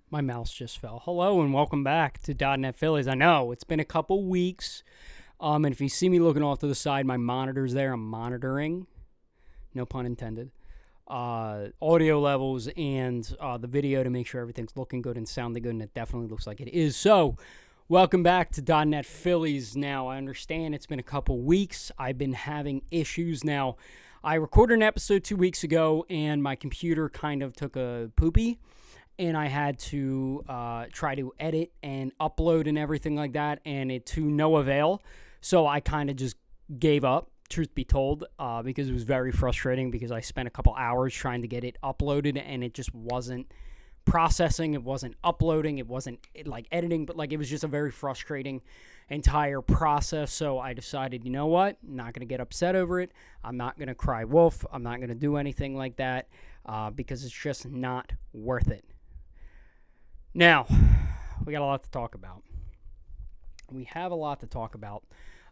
My mouse just fell. Hello and welcome back to .NET Phillies. I know it's been a couple weeks, and if you see me looking off to the side, my monitor's there. I'm monitoring, no pun intended, audio levels and the video to make sure everything's looking good and sounding good, and it definitely looks like it is. So, welcome back to .NET Phillies. Now, I understand it's been a couple weeks. I've been having issues now. I recorded an episode 2 weeks ago, and my computer kind of took a poopy. And I had to try to edit and upload and everything like that, and it to no avail. So I kind of just gave up, truth be told, because it was very frustrating because I spent a couple hours trying to get it uploaded, and it just wasn't processing. It wasn't uploading. It wasn't like editing, but like it was just a very frustrating entire process. So I decided, you know what? I'm not going to get upset over it. I'm not going to cry wolf. I'm not going to do anything like that because it's just not worth it. Now, we got a lot to talk about. We have a lot to talk about.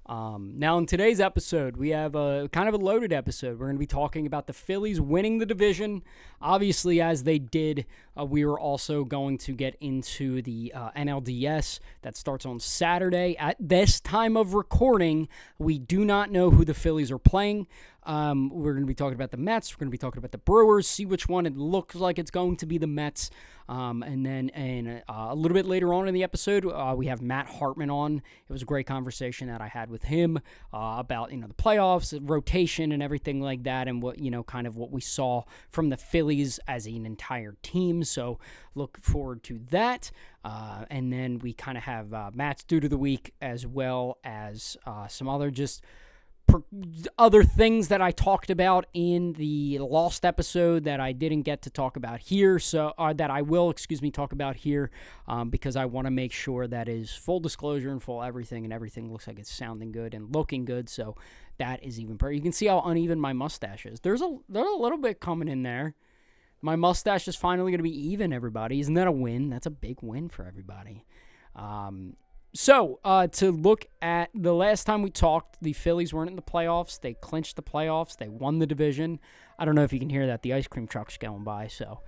Now, in today's episode, we have a kind of a loaded episode. We're going to be talking about the Phillies winning the division. Obviously, as they did, we were also going to get into the NLDS that starts on Saturday. At this time of recording, we do not know who the Phillies are playing. We're going to be talking about the Mets. We're going to be talking about the Brewers, see which one it looks like it's going to be the Mets. And then a little bit later on in the episode, we have Matt Hartman on. It was a great conversation that I had with him about, the playoffs, rotation, and everything like that, and what, kind of what we saw from the Phillies as an entire team. So look forward to that. And then we kind of have Matt's Dude of the Week, as well as some other just other things that I talked about in the Lost episode that I didn't get to talk about here, that I will, talk about here, because I want to make sure that is full disclosure and full everything, and everything looks like it's sounding good and looking good, so that is even better. You can see how uneven my mustache is. There's a little bit coming in there. My mustache is finally going to be even, everybody. Isn't that a win? That's a big win for everybody. So, to look at the last time we talked, the Phillies weren't in the playoffs. They clinched the playoffs. They won the division. I don't know if you can hear that. The ice cream truck's going by. So,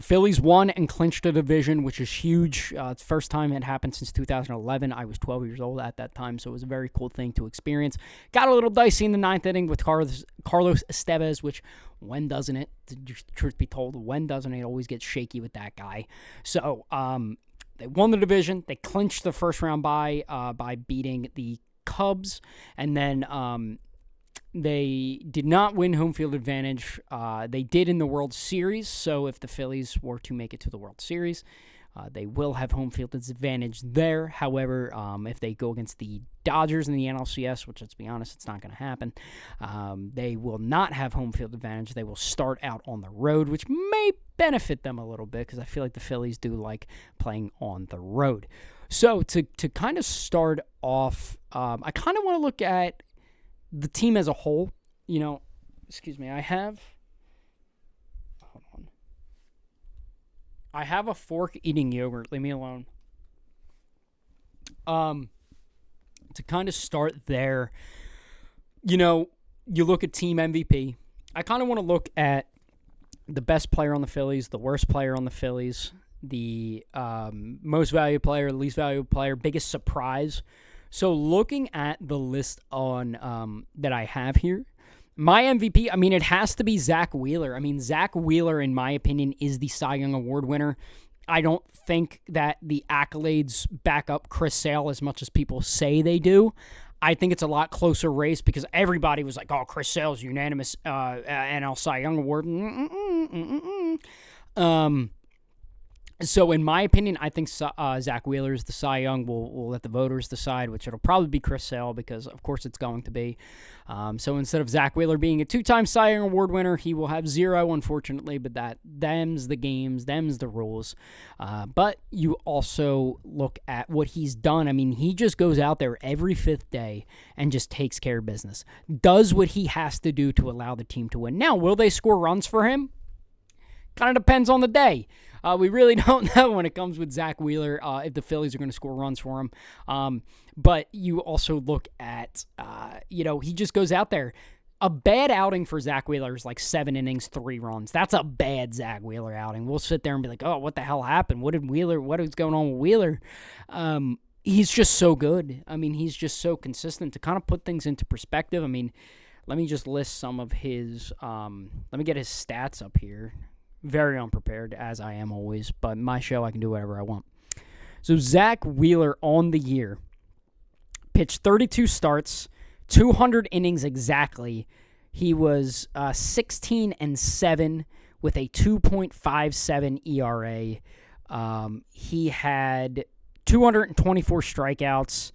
Phillies won and clinched the division, which is huge. It's the first time it happened since 2011. I was 12 years old at that time, so it was a very cool thing to experience. Got a little dicey in the ninth inning with Carlos Estevez, which, when doesn't it? Truth be told, when doesn't it? Always gets shaky with that guy. So, they won the division. They clinched the first round by beating the Cubs, and then they did not win home field advantage. They did in the World Series, so if the Phillies were to make it to the World Series, they will have home field advantage there. However, if they go against the Dodgers in the NLCS, which, let's be honest, it's not going to happen, they will not have home field advantage. They will start out on the road, which may benefit them a little bit because I feel like the Phillies do like playing on the road. So to kind of start off, I kind of want to look at the team as a whole. I have a fork eating yogurt. Leave me alone. To kind of start there, you look at team MVP. I kind of want to look at the best player on the Phillies, the worst player on the Phillies, the most valuable player, least valuable player, biggest surprise. So looking at the list on that I have here, my MVP, it has to be Zach Wheeler. Zach Wheeler, in my opinion, is the Cy Young Award winner. I don't think that the accolades back up Chris Sale as much as people say they do. I think it's a lot closer race because everybody was like, oh, Chris Sale's unanimous NL Cy Young Award. So, in my opinion, I think Zach Wheeler is the Cy Young. We'll let the voters decide, which it'll probably be Chris Sale because, of course, it's going to be. So, instead of Zach Wheeler being a two-time Cy Young Award winner, he will have 0, unfortunately, but them's the games, them's the rules. But you also look at what he's done. He just goes out there every fifth day and just takes care of business. Does what he has to do to allow the team to win. Now, will they score runs for him? Kind of depends on the day. We really don't know when it comes with Zach Wheeler if the Phillies are going to score runs for him. But you also look at, he just goes out there. A bad outing for Zach Wheeler is like 7 innings, 3 runs. That's a bad Zach Wheeler outing. We'll sit there and be like, oh, what the hell happened? What is going on with Wheeler? He's just so good. I mean, he's just so consistent. To kind of put things into perspective, I mean, let me just list some of his, let me get his stats up here. Very unprepared, as I am always, but my show, I can do whatever I want. So Zach Wheeler on the year pitched 32 starts, 200 innings exactly. He was 16-7 with a 2.57 ERA. He had 224 strikeouts.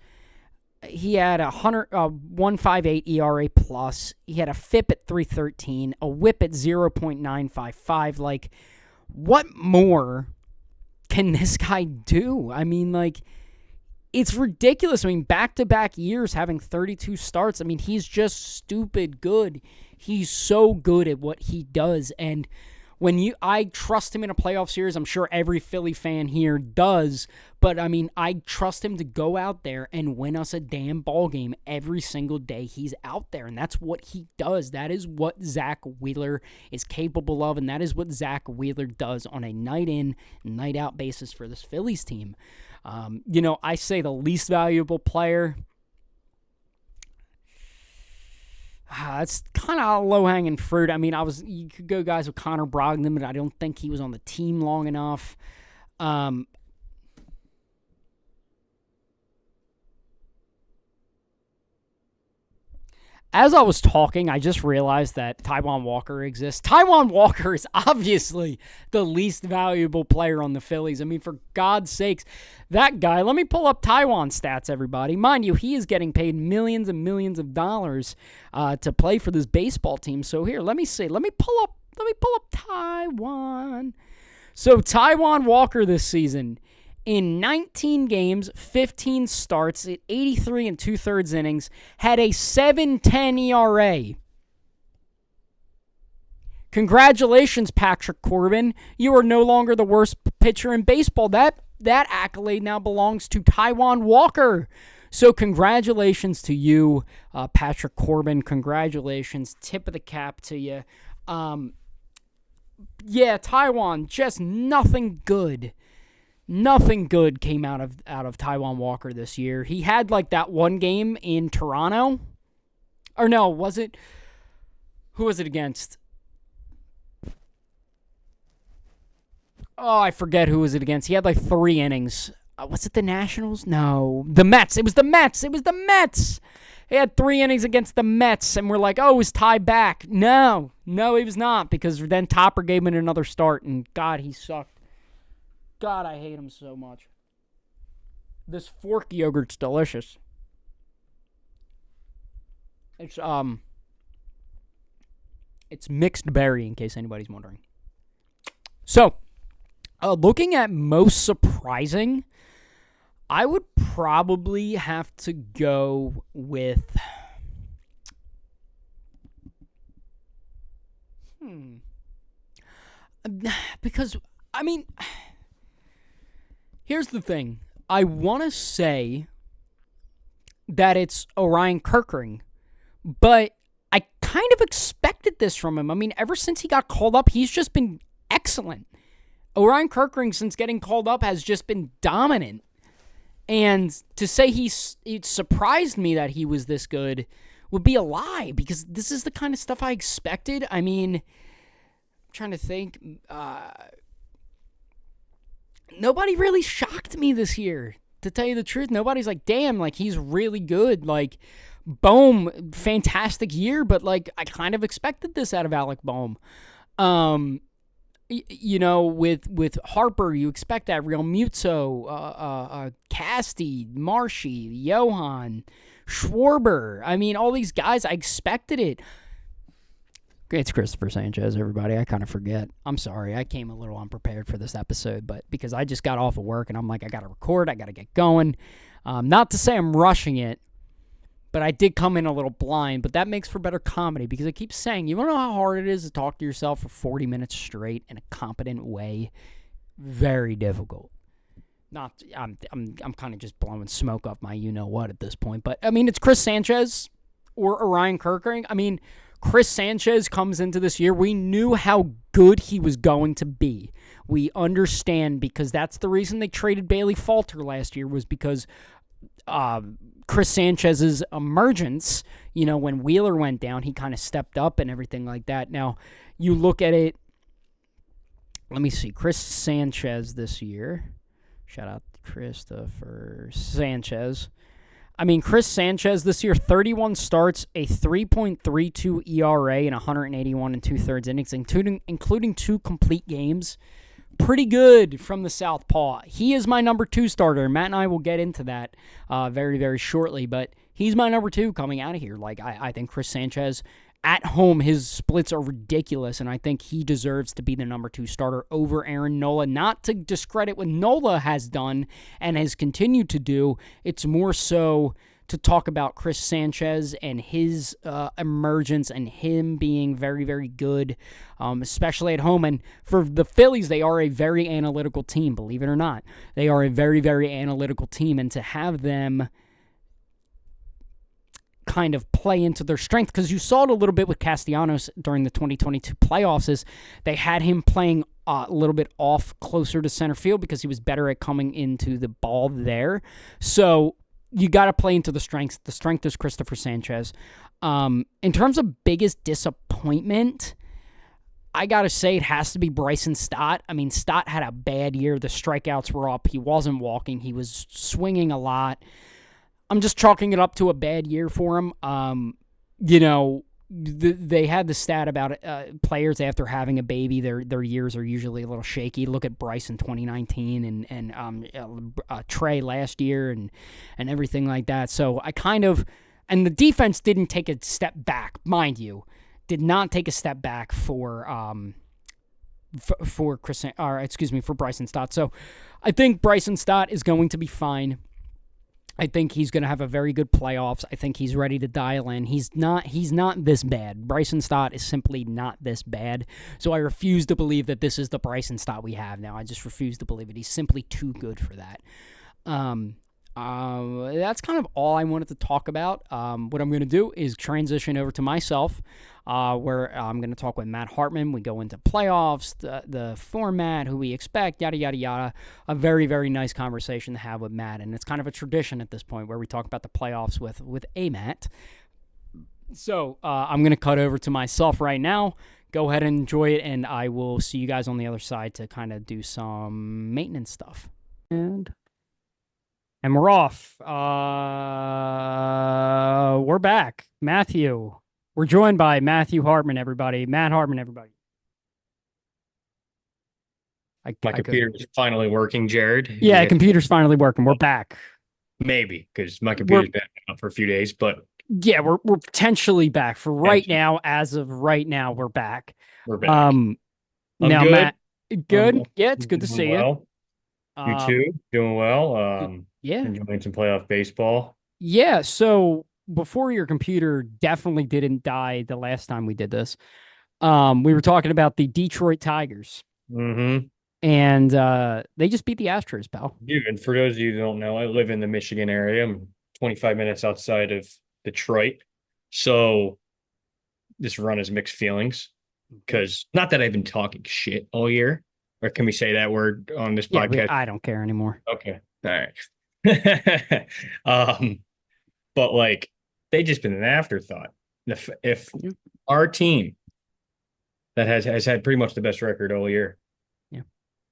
He had a 1.58 ERA plus. He had a FIP at 313, a WHIP at 0.955. Like, what more can this guy do? I mean, like, it's ridiculous. I mean, back-to-back years having 32 starts. I mean, he's just stupid good. He's so good at what he does. And I trust him in a playoff series. I'm sure every Philly fan here does. But, I mean, I trust him to go out there and win us a damn ball game every single day he's out there. And that's what he does. That is what Zach Wheeler is capable of. And that is what Zach Wheeler does on a night-in, night-out basis for this Phillies team. I say the least valuable player. It's kind of low-hanging fruit. I mean, you could go guys with Connor Brogdon, but I don't think he was on the team long enough. As I was talking, I just realized that Taijuan Walker exists. Taijuan Walker is obviously the least valuable player on the Phillies. I mean, for God's sakes, that guy, let me pull up Taijuan's stats, everybody. Mind you, he is getting paid millions and millions of dollars to play for this baseball team. So here, let me see. Let me pull up Taijuan. So Taijuan Walker this season, in 19 games, 15 starts, at 83 and 2/3 innings, had a 7.10 ERA. Congratulations, Patrick Corbin. You are no longer the worst pitcher in baseball. That accolade now belongs to Taijuan Walker. So congratulations to you, Patrick Corbin. Congratulations. Tip of the cap to you. Taijuan, just nothing good. Nothing good came out of Taijuan Walker this year. He had like that one game in Toronto. Or no, was it? Who was it against? Oh, I forget who was it against. He had like 3 innings. Was it the Nationals? No. The Mets. It was the Mets. He had 3 innings against the Mets, and we're like, oh, is Ty back? No, he was not, because then Topper gave him another start, and God, he sucked. God, I hate him so much. This fork yogurt's delicious. It's mixed berry, in case anybody's wondering. So, looking at most surprising, I would probably have to go with because, I mean, here's the thing. I want to say that it's Orion Kerkering, but I kind of expected this from him. I mean, ever since he got called up, he's just been excellent. Orion Kerkering, since getting called up, has just been dominant. And to say it surprised me that he was this good would be a lie, because this is the kind of stuff I expected. I mean, I'm trying to think. Nobody really shocked me this year, to tell you the truth. Nobody's like, damn, like, he's really good. Like, Bohm, fantastic year, but, like, I kind of expected this out of Alec Bohm. With Harper, you expect that. Real Muto, Casty, Marshy, Johan, Schwarber. I mean, all these guys, I expected it. It's Christopher Sanchez, everybody. I kind of forget. I'm sorry. I came a little unprepared for this episode, but because I just got off of work and I'm like, I got to record. I got to get going. Not to say I'm rushing it, but I did come in a little blind. But that makes for better comedy, because I keep saying, you want to know how hard it is to talk to yourself for 40 minutes straight in a competent way? Very difficult. I'm kind of just blowing smoke off my you-know-what at this point. But, I mean, it's Chris Sanchez or Orion Kerkering. I mean, Chris Sanchez comes into this year. We knew how good he was going to be. We understand because that's the reason they traded Bailey Falter last year was because Chris Sanchez's emergence, when Wheeler went down, he kind of stepped up and everything like that. Now, you look at it, let me see, Chris Sanchez this year. Shout out to Christopher Sanchez. Chris Sanchez this year, 31 starts, a 3.32 ERA, and 181 and two-thirds innings, including 2 complete games. Pretty good from the southpaw. He is my number 2 starter. Matt and I will get into that very, very shortly, but he's my number 2 coming out of here. I think Chris Sanchez, at home, his splits are ridiculous, and I think he deserves to be the number 2 starter over Aaron Nola. Not to discredit what Nola has done and has continued to do. It's more so to talk about Chris Sanchez and his emergence and him being very, very good, especially at home. And for the Phillies, they are a very analytical team, believe it or not. They are a very, very analytical team, and to have them kind of play into their strength, because you saw it a little bit with Castellanos during the 2022 playoffs, is they had him playing a little bit off closer to center field because he was better at coming into the ball there. So you got to play into the strengths. The strength is Christopher Sanchez. In terms of biggest disappointment, I got to say it has to be Bryson Stott. Stott had a bad year. The strikeouts were up. He wasn't walking. He was swinging a lot. I'm just chalking it up to a bad year for him. They had the stat about players after having a baby, their years are usually a little shaky. Look at Bryce in 2019 and Trey last year and everything like that. So and the defense didn't take a step back, mind you, did not take a step back for Bryson Stott. So I think Bryson Stott is going to be fine. I think he's going to have a very good playoffs. I think he's ready to dial in. He's not this bad. Bryson Stott is simply not this bad. So I refuse to believe that this is the Bryson Stott we have now. I just refuse to believe it. He's simply too good for that. That's kind of all I wanted to talk about. What I'm going to do is transition over to myself, where I'm going to talk with Matt Hartman. We go into playoffs, the format, who we expect, yada, yada, yada. A very, very nice conversation to have with Matt, and it's kind of a tradition at this point where we talk about the playoffs with a Matt. So I'm going to cut over to myself right now. Go ahead and enjoy it, and I will see you guys on the other side to kind of do some maintenance stuff. And we're off. We're back. Matthew. We're joined by Matthew Hartman, everybody. Matt Hartman, everybody. My computer is finally working, Jared. Yeah, computer's finally working. We're back. Maybe, because my computer's been out for a few days, but... Yeah, we're potentially back. For right now, as of right now, we're back. We're back. I'm now, good. Matt, good? Yeah, it's good to see you. You too? Doing well? Yeah. Enjoying some playoff baseball? Yeah, so before your computer definitely didn't die the last time we did this, we were talking about the Detroit Tigers. Mm-hmm. And they just beat the Astros, pal. Dude, and for those of you who don't know, I live in the Michigan area. I'm 25 minutes outside of Detroit. So this run has mixed feelings. Because, not that I've been talking shit all year. Or can we say that word on this podcast? I don't care anymore. Okay. All right. But they just been an afterthought. If our team that has had pretty much the best record all year,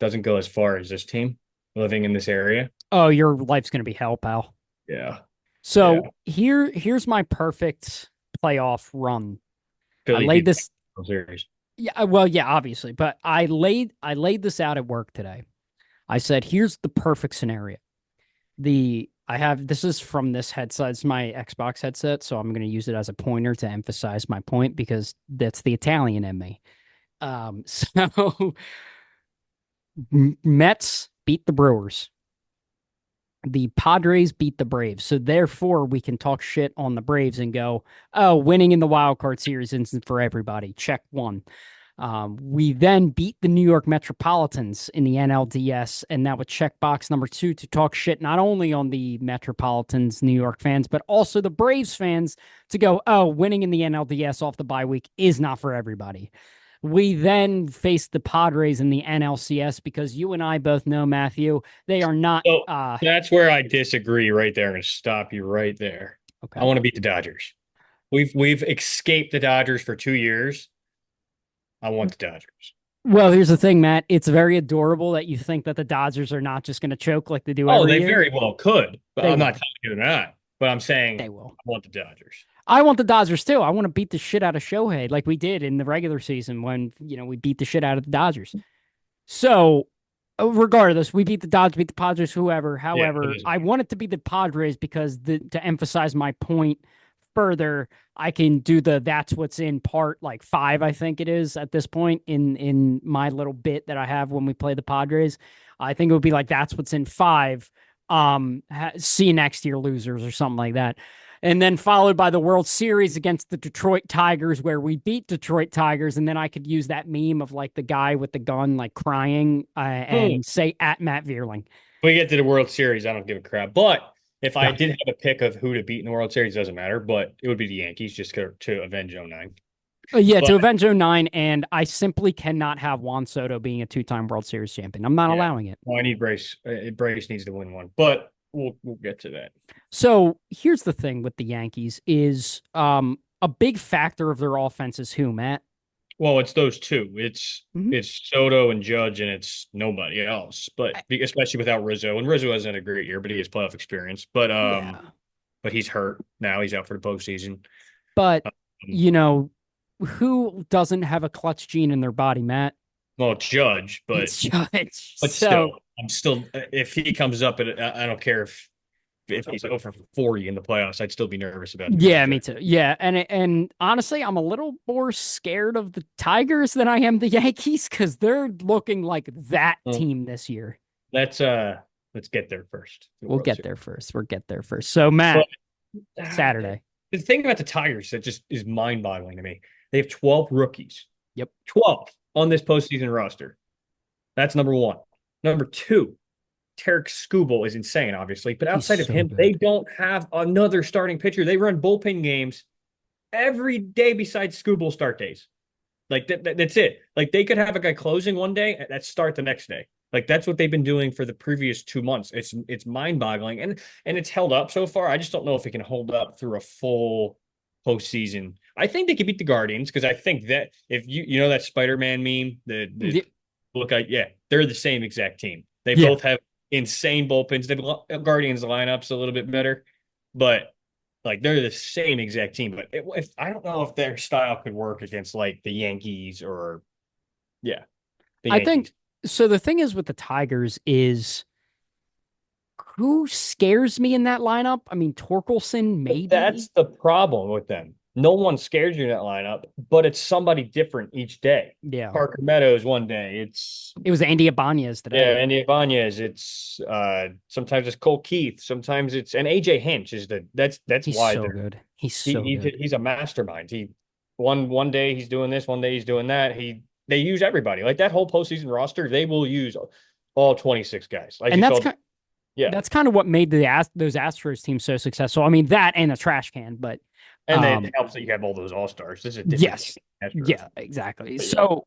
doesn't go as far as this team living in this area, oh, your life's gonna be hell, pal. Yeah. So here's my perfect playoff run. I laid this series. Yeah, well, yeah, obviously, but I laid this out at work today. I said, here's the perfect scenario. This is from this headset. It's my Xbox headset, so I'm going to use it as a pointer to emphasize my point because that's the Italian in me. So Mets beat the Brewers. The Padres beat the Braves. So therefore, we can talk shit on the Braves and go, oh, winning in the wild card series isn't for everybody. Check one. We then beat the New York Metropolitans in the NLDS, and that would check box number 2 to talk shit not only on the Metropolitans, New York fans, but also the Braves fans to go, oh, winning in the NLDS off the bye week is not for everybody. We then faced the Padres in the NLCS because you and I both know, Matthew, they are not. So that's where I disagree right there. I'm going to stop you right there. I Okay. want to beat the Dodgers. We've escaped the Dodgers for 2 years. I want the Dodgers. Well, here's the thing, Matt. It's very adorable that you think that the Dodgers are not just going to choke like they do Oh, every they year. very well could, but They I'm not will. telling you they're not. But I'm saying They will. I want the Dodgers. I want the Dodgers too. I want to beat the shit out of Shohei like we did in the regular season when, we beat the shit out of the Dodgers. So, regardless, we beat the Dodgers, beat the Padres, whoever. Yeah, it However, is. I want it to be the Padres because to emphasize my point further, I can do that's what's in part like 5, I think it is at this point in my little bit that I have when we play the Padres. I think it would be like that's what's in 5. See you next year, losers, or something like that. And then followed by the World Series against the Detroit Tigers, where we beat Detroit Tigers. And then I could use that meme of like the guy with the gun, like crying, and say at Matt Vierling. We get to the World Series, I don't give a crap. But if I Yeah. did have a pick of who to beat in the World Series, doesn't matter. But it would be the Yankees just to avenge '09. Yeah, But to avenge '09, and I simply cannot have Juan Soto being a 2-time World Series champion. I'm not yeah, allowing it. well, I need Brace. Brace needs to win one, but we'll get to that. So here's the thing with the Yankees is a big factor of their offense is who, Matt? Well, it's those two. It's Mhm. it's Soto and Judge, and it's nobody else. But especially without Rizzo, and Rizzo hasn't had a great year, but he has playoff experience. Yeah. But he's hurt now. He's out for the postseason. But, Um, you know, who doesn't have a clutch gene in their body, Matt? well, it's Judge, It's Judge. but So, still, I'm still if he comes up, I don't care if he's over 40 in the playoffs, I'd still be nervous about the yeah, Judge. me too. Yeah, and honestly, I'm a little more scared of the Tigers than I am the Yankees because they're looking like that Well, team this year. let's let's get there first. The We'll World get Series. there first. We'll get there first. So, But Matt, ah, Saturday. the thing about the Tigers that just is mind-boggling to me. They have 12 rookies. Yep. 12 on this postseason roster. That's number one. Number two, Tarek Skubal is insane, obviously, but He's outside of so him, they good. don't have another starting pitcher. They run bullpen games every day besides Skubal start days. Like that's it. Like they could have a guy closing one day and that start the next day. Like that's what they've been doing for the previous 2 months. It's mind-boggling and it's held up so far. I just don't know if it can hold up through a full postseason. I think they could beat the Guardians because I think that if you know that Spider-Man meme, the Yeah. look like yeah, they're the same exact team. They Yeah. both have insane bullpens. The Guardians lineups a little bit better, but like they're the same exact team. But if I don't know if their style could work against like the Yankees or yeah, the I think Yankees. so. The thing is with the Tigers is who scares me in that lineup? I mean, Torkelson, maybe. That's the problem with them. No one scares you in that lineup, but it's somebody different each day. Yeah. Parker Meadows one day. It's It was Andy Ibanez yeah, today. Andy Ibanez. It's sometimes it's Cole Keith. Sometimes it's and AJ Hinch is that's He's why so they're good. He's so good. he's a mastermind. He one day he's doing this, one day he's doing that. They use everybody. Like that whole postseason roster, they will use all 26 guys. Like And you saw, yeah. that's kind of what made those Astros teams so successful. I mean, that and the trash can, but And then it helps that you have all those all-stars. This is a different yes. team. Yeah, exactly. But yeah. So,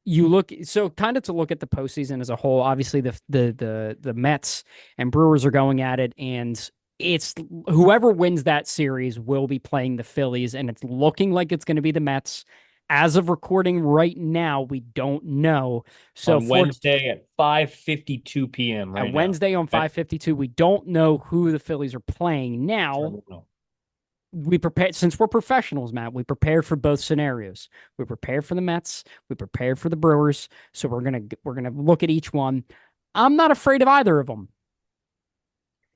you look so kind of to look at the postseason as a whole. Obviously, the Mets and Brewers are going at it, and it's whoever wins that series will be playing the Phillies, and it's looking like it's going to be the Mets. As of recording right now, we don't know. So On Wednesday at 5:52 p.m. right now. Wednesday on 5:52, we don't know who the Phillies are playing now. We prepare since we're professionals, Matt. We prepared for both scenarios. We prepared for the Mets. We prepared for the Brewers. So we're gonna look at each one. I'm not afraid of either of them.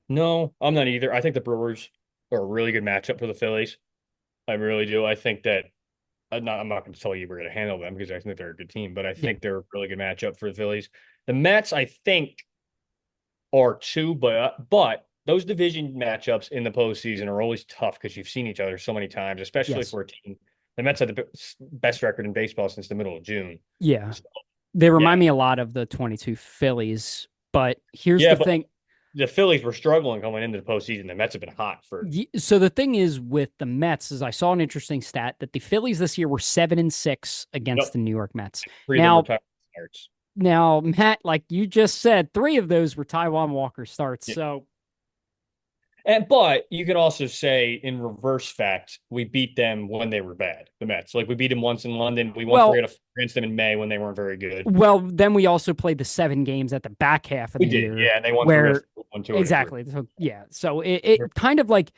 No, I'm not either. I think the Brewers are a really good matchup for the Phillies. I really do. I think that I'm not going to tell you we're going to handle them because I think they're a good team, but I Yeah. think they're a really good matchup for the Phillies. The Mets, I think, are too, but those division matchups in the postseason are always tough because you've seen each other so many times, especially Yes. for a team The Mets had the best record in baseball since the middle of June. Yeah. So, They yeah, remind me a lot of the 22 Phillies, but here's yeah, the but thing. the Phillies were struggling going into the postseason. The Mets have been hot for. So the thing is with the Mets is I saw an interesting stat that the Phillies this year were 7-6 against Yep, the New York Mets. three of them were Now, tied starts. now, Matt, like you just said, three of those were Taiwan Walker starts. Yeah. So But you could also say in reverse fact, we beat them when they were bad. The Mets, like we beat them once in London. We won 3 well, out of 4 against them in May when they weren't very good. then we also played the 7 games at the back half of We the did, year yeah, and they won 3 out of where 4, won 2 out of 3. exactly. So yeah. So it kind of like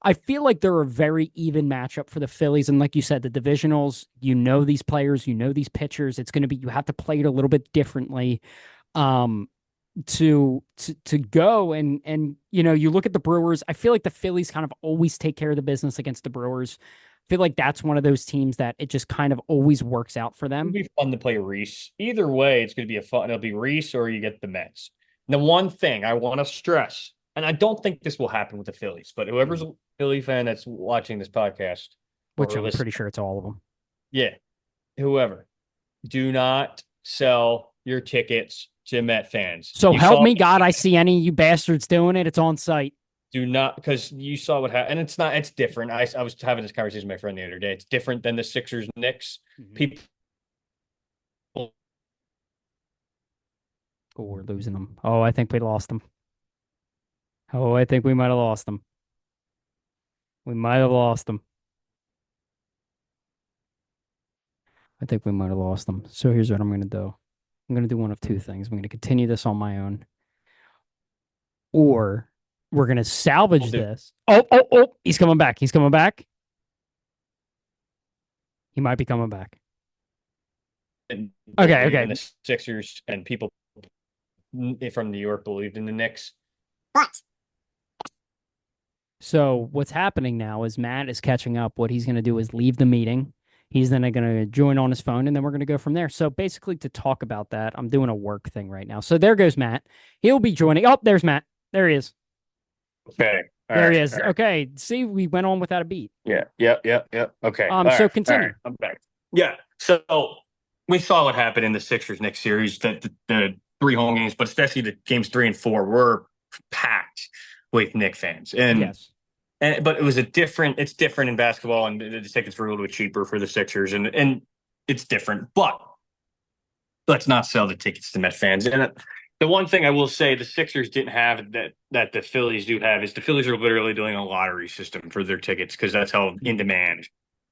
I feel like they're a very even matchup for the Phillies. And like you said, the divisionals, these players, these pitchers. It's going to be, you have to play it a little bit differently. Um, to go and you look at the Brewers. I feel like the Phillies kind of always take care of the business against the Brewers. I feel like that's one of those teams that it just kind of always works out for It'll them. be fun to play Reese. Either way, it's going to be a fun. It'll be Reese or you get the Mets. And the one thing I want to stress, and I don't think this will happen with the Phillies, but whoever's a Philly fan that's watching this podcast Which or I'm listening, pretty sure it's all of them. yeah, whoever, do not sell your tickets to Met fans. So You help saw me God, I see any of you bastards doing it. It's on site. do not because you saw what happened, and it's not. It's different. I was having this conversation with my friend the other day. It's different than the Sixers Knicks. Mm-hmm. People Oh, we're losing them. Oh, I think we lost them. Oh, I think we might have lost them. We might have lost them. I think we might have lost them. So here's what I'm going to do. I'm going to do one of two things. I'm going to continue this on my own, or we're going to salvage do this. Oh, he's coming back. He's coming back. He might be coming back. Okay, believe okay. in the Sixers, and people from New York believed in the Knicks. But So what's happening now is Matt is catching up. What he's going to do is leave the meeting. He's then going to join on his phone, and then we're going to go from there. So basically, to talk about that, I'm doing a work thing right now. So there goes Matt. He'll be joining. Oh, there's Matt. There he is. Okay. There he is. Okay. See, we went on without a beat. Yeah. Yep. Okay. So continue. I'm back. Yeah. So we saw what happened in the Sixers next series. That the 3 home games, but especially the games 3 and 4, were packed with Knicks fans. Yes. But it was it's different in basketball, and the tickets were a little bit cheaper for the Sixers, and it's different. But let's not sell the tickets to Met fans. And the one thing I will say the Sixers didn't have that the Phillies do have is the Phillies are literally doing a lottery system for their tickets because that's how in demand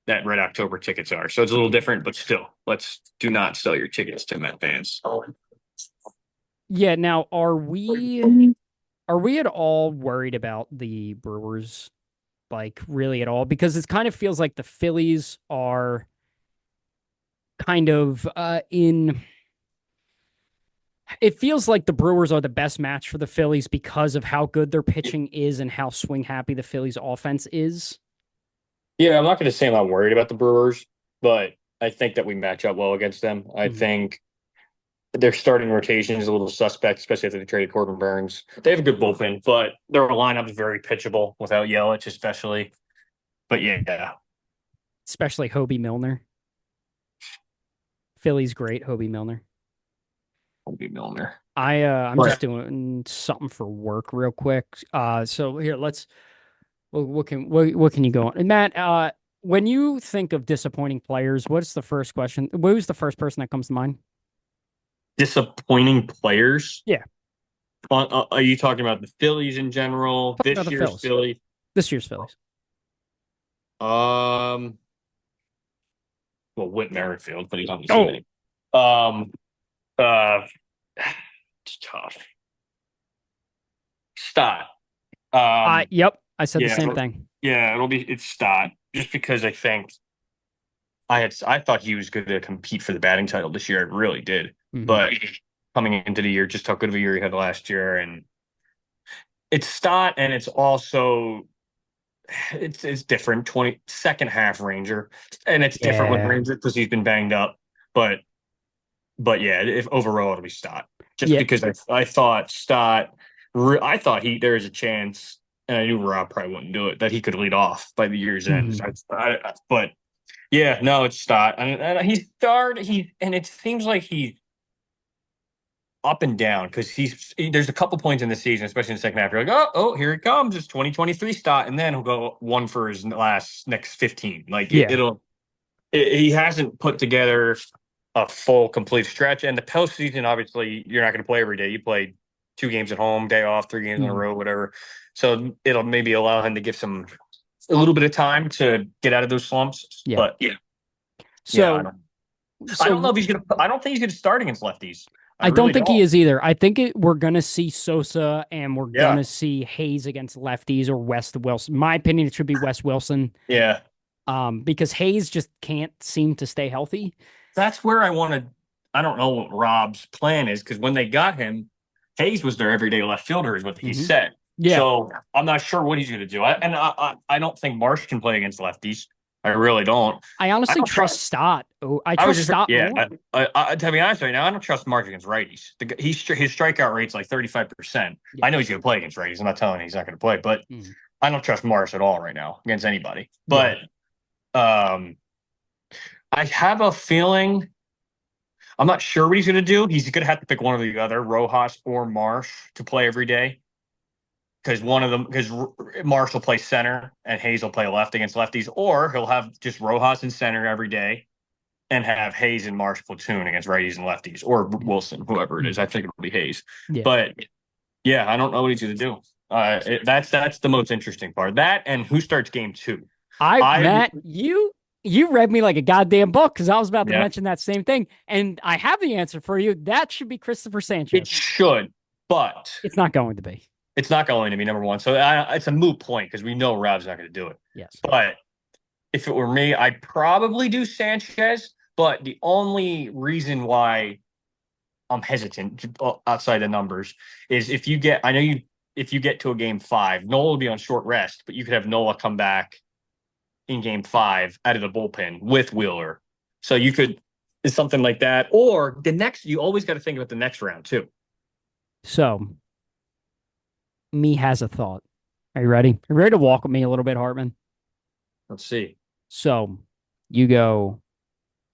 that Red October tickets are. So it's a little different, but still, let's do not sell your tickets to Met fans. Yeah. Now, are we at all worried about the Brewers? Like really at all? Because it kind of feels like the Phillies are kind of in. It feels like the Brewers are the best match for the Phillies because of how good their pitching is and how swing happy the Phillies offense is. Yeah, I'm not going to say I'm not worried about the Brewers, but I think that we match up well against them. I think their starting rotation is a little suspect, especially after they traded Corbin Burns. They have a good bullpen, but their lineup is very pitchable without Yelich, especially. But yeah, Especially Hobie Milner. Philly's great, Hobie Milner. Hobie Milner. I'm just doing something for work real quick. So here, what can you go on? And Matt, when you think of disappointing players, what's the first question? Who's the first person that comes to mind? Disappointing players? Yeah. Are you talking about the Phillies in general? Talking about This the year's Phillies. Phillies? This year's Phillies. Well, Whit Merrifield, but he's on the team. It's tough. Stott. Yep. I said the same thing. Yeah, it's Stott. Just because I think I thought he was going to compete for the batting title this year. I really did. Mm-hmm. But coming into the year, just how good of a year he had last year, and it's Stott, and it's also it's different. Second half Ranger, and it's different with Ranger because he's been banged up. But yeah, if overall it'll be Stott, just because I thought Stott, I thought there is a chance, and I knew Rob probably wouldn't do it, that he could lead off by the year's end. But Yeah, no, it's Stott. And he started and it seems like he's up and down because there's a couple points in the season, especially in the second half. You're like, oh, here it comes. It's 2023 Stott, and then he'll go one for his next 15. Like Yeah. he hasn't put together a full complete stretch. And the postseason, obviously, you're not going to play every day. You play 2 games at home, day off, 3 games in a Mhm. row, whatever. So it'll maybe allow him to give a little bit of time to get out of those slumps. Yeah. But yeah, So I don't know so if he's gonna. I don't think he's gonna start against lefties. I I don't really think he don't. is either. I think we're gonna see Sosa and we're Yeah, gonna see Hayes against lefties or West Wilson. My opinion, it should be West Wilson. yeah. Because Hayes just can't seem to stay healthy. That's where I want to. I don't know what Rob's plan is because when they got him, Hayes was their everyday left fielder, is what he Hmm. said. Yeah. So I'm not sure what he's going to do. I don't think Marsh can play against lefties. I really don't. I I honestly don't trust trust. Stott. Oh, I I was trust just Stott yeah. more. To be honest right now, I don't trust Marsh against righties. His strikeout rate's like 35%. Yeah. I know he's going to play against righties. I'm not telling you he's not going to play, but Mm. I don't trust Marsh at all right now against anybody. Yeah. But um, I have a feeling. I'm not sure what he's going to do. He's going to have to pick one or the other, Rojas or Marsh, to play every day. Because Marsh will play center and Hayes will play left against lefties, or he'll have just Rojas in center every day and have Hayes and Marsh platoon against righties and lefties, or Wilson, whoever it is. Mm. I think it'll be Hayes. Yeah. But yeah, I don't know what he's going to do. That's the most interesting part. That and who starts game two. I Matt, you read me like a goddamn book because I was about to Yeah, mention that same thing, and I have the answer for you. That should be Christopher it Sanchez. should, but It's not going to be. it's not going to be number one. So it's a moot point because we know Rob's not going to do it. Yes. But if it were me, I'd probably do Sanchez. But the only reason why I'm hesitant outside the numbers is if you get to a game five, Nola will be on short rest, but you could have Nola come back in game five out of the bullpen with Wheeler. So you could, it's something like that. Or you always got to think about the next round too. So, me has a thought. Are you ready? Are you ready to walk with me a little bit, Hartman? Let's see. So, you go,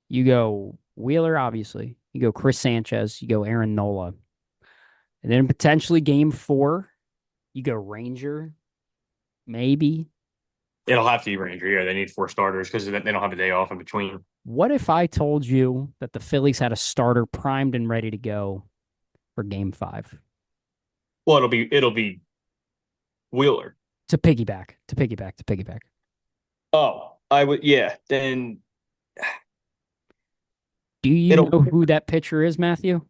you go Wheeler, obviously. You go Chris Sanchez. You go Aaron Nola, and then potentially game four, you go Ranger, maybe. It'll have to be Ranger. Yeah, they need 4 starters because they don't have a day off in between. What if I told you that the Phillies had a starter primed and ready to go for game five? Well, it'll be Wheeler. To piggyback. Oh, I would. Yeah, then Do you it'll know who that pitcher is, Matthew?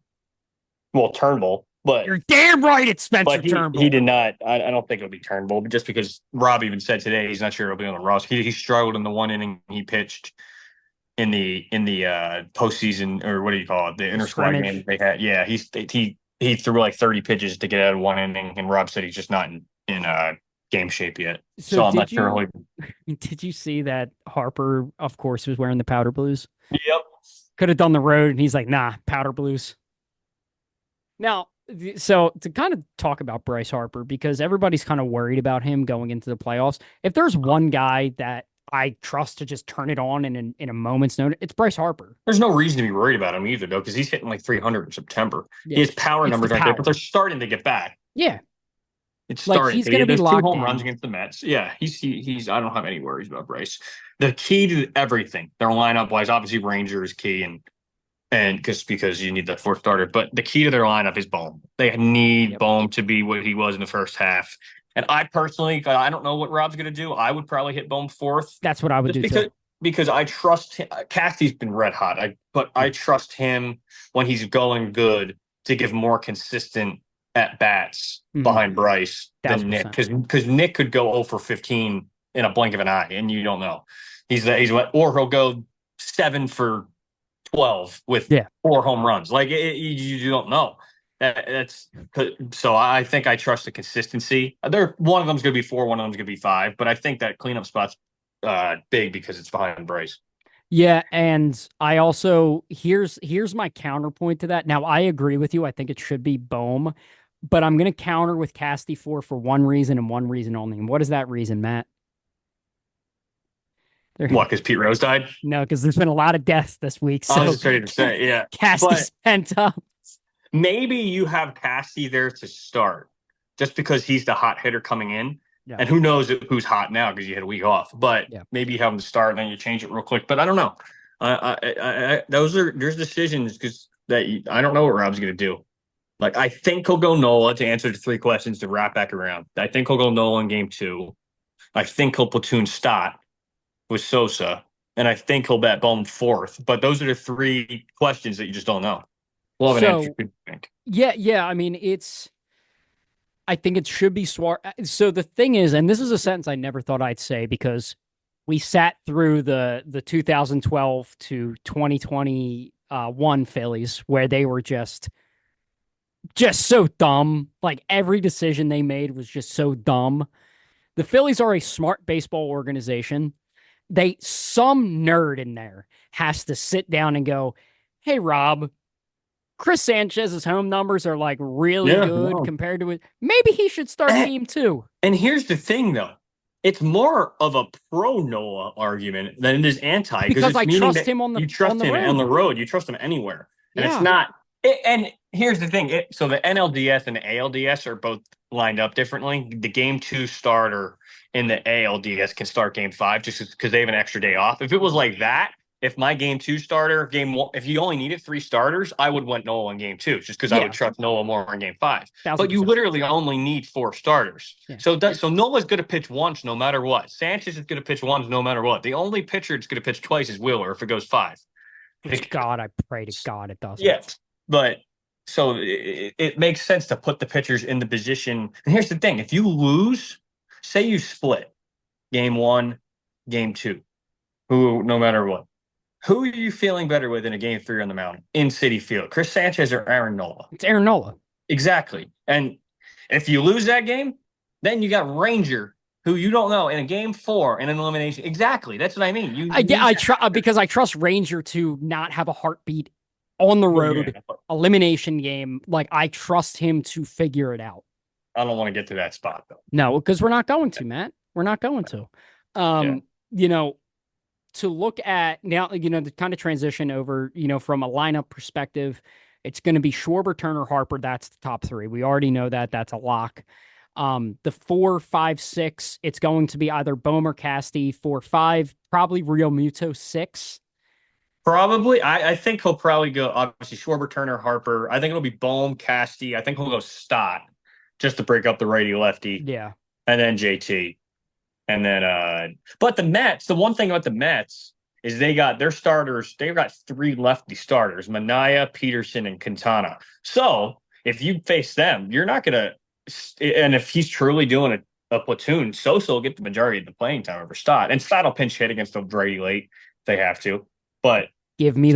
Turnbull, but You're damn right it's Spencer he Turnbull. did not. I don't think it'll be Turnbull, but just because Rob even said today he's not sure he'll be on the roster. He struggled in the one inning he pitched in the postseason, or what do you call it, the The inter squad game scrimmage. they had. Yeah, he threw like 30 pitches to get out of one inning, and Rob said he's just not in game shape yet. So So I'm not sure. did you see that Harper, of course, was wearing the powder blues? Yep. Could have done the road, and he's like, nah, powder blues. Now, so to kind of talk about Bryce Harper, because everybody's kind of worried about him going into the playoffs. If there's one guy that I trust to just turn it on in a moment's notice, it's Bryce Harper. There's no reason to be worried about him either, though, because he's hitting like 300 in September. Yeah, His power it's the numbers aren't there, but power. they're starting to get back. Yeah, It's like starting he's to. gonna be There's two locked home runs in. against the Mets. Yeah, he's. I don't have any worries about Bryce. The key to everything, their lineup wise, obviously Ranger is key, and because you need that 4 starter. But the key to their lineup is Bohm. They need Yep. Bohm to be what he was in the first half. And I personally, I don't know what Rob's going to do. I would probably hit Bohm fourth, That's what I would just do too. because I trust him. Casty's been red hot, but I Yeah. trust him when he's going good to give more consistent at bats behind Bryce than Nick, 1000%. because Nick could go 0 for 15 in a blink of an eye, and you don't know. He's what, or he'll go 7 for 12 with Yeah. 4 home runs. Like you don't know. That's so I think I trust the consistency. One of them's going to be 4, one of them's going to be 5, but I think that cleanup spot's big because it's behind Bryce. Yeah, and I also here's my counterpoint to that. Now I agree with you. I think it should be Bohm, but I'm gonna counter with Casty for one reason and one reason only. And what is that reason, Matt? There, What? Because Pete Rose died? no, because there's been a lot of deaths this week, I was so just ready to say, yeah. Casty's But pent up. maybe you have Cassie there to start, just because he's the hot hitter coming in. Yeah, And who knows who's hot now because you had a week off. But yeah. maybe you have him to start and then you change it real quick. But I don't know. There's decisions because I don't know what Rob's going to do. Like, I think he'll go Nola to answer the three questions to wrap back around. I think he'll go Nola in game two. I think he'll platoon Stott with Sosa. And I think he'll bet Bohm fourth. But those are the three questions that you just don't know. We'll have an answer, So I think. yeah. I mean, I think it should be Suarez. So the thing is, and this is a sentence I never thought I'd say because we sat through the 2012 to 2021 Phillies where they were just so dumb. Like every decision they made was just so dumb. The Phillies are a smart baseball organization. Some nerd in there has to sit down and go, "Hey Rob, Chris Sanchez's home numbers are like really Yeah, good no. compared to it. Maybe he should start And, game two." and here's the thing, though. It's more of a pro Noah argument than it is anti, because Because it's I meaning trust that him on you on trust the him on the road. road. You trust him anywhere. And it's Yeah. not. And here's the thing. So the NLDS and the ALDS are both lined up differently. The game two starter in the ALDS can start game five just because they have an extra day off. If it was like that, if my game two starter, game one, if you only needed three starters, I would want Noah in game two just because I Yeah. would trust Noah more in game five. But you 1000%. literally only need four starters. Yeah. So Noah's going to pitch once no matter what. Sanchez is going to pitch once no matter what. The only pitcher that's going to pitch twice is Wheeler if it goes five. Which God, I pray to God it doesn't. Yeah, but so it makes sense to put the pitchers in the position. And here's the thing: if you lose, say you split game one, game two, no matter what, who are you feeling better with in a game three on the mound in City Field? Chris Sanchez or Aaron Nola? It's Aaron Nola. Exactly. And if you lose that game, then you got Ranger, who you don't know in a game four in an elimination. Exactly. That's what I mean. I try because I trust Ranger to not have a heartbeat on the road elimination game. Like I trust him to figure it out. I don't want to get to that spot though. No, because we're not going to, Matt. We're not going to. You know, to look at now, the kind of transition over, from a lineup perspective, it's going to be Schwarber, Turner, Harper. That's the top three. We already know that. That's a lock. The 4, 5, 6, it's going to be either Bohm or Casty. 4, 5, probably Real Muto 6. Probably. I think he'll probably go, obviously, Schwarber, Turner, Harper. I think it'll be Bohm, Casty. I think he'll go Stott just to break up the righty-lefty. Yeah. And then JT. And then, but the Mets, the one thing about the Mets is they got their starters. They've got three lefty starters, Manaea, Peterson, and Quintana. So if you face them, you're not going to, and if he's truly doing a platoon, Sosa will get the majority of the playing time over Stott. And Stott will pinch hit against the Brady late if they have to. But give me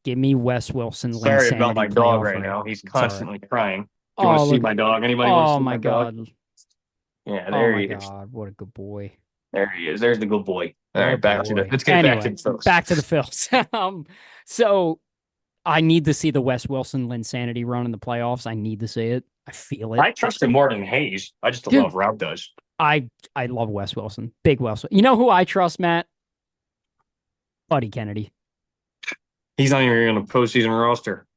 give me Wes Wilson. Sorry about my dog right now. He's constantly crying. Do you want to see my dog? Anybody want to see my dog? God. Yeah, there he is. Oh my God, what a good boy. There he is. There's the good boy. All right, let's get back to the Phils. Back to the Phils. So I need to see the Wes Wilson Linsanity run in the playoffs. I need to see it. I feel it. I trust him more than Hayes. I just don't know if Rob does. I love Wes Wilson. Big Wes. You know who I trust, Matt? Buddy Kennedy. He's not even on the postseason roster.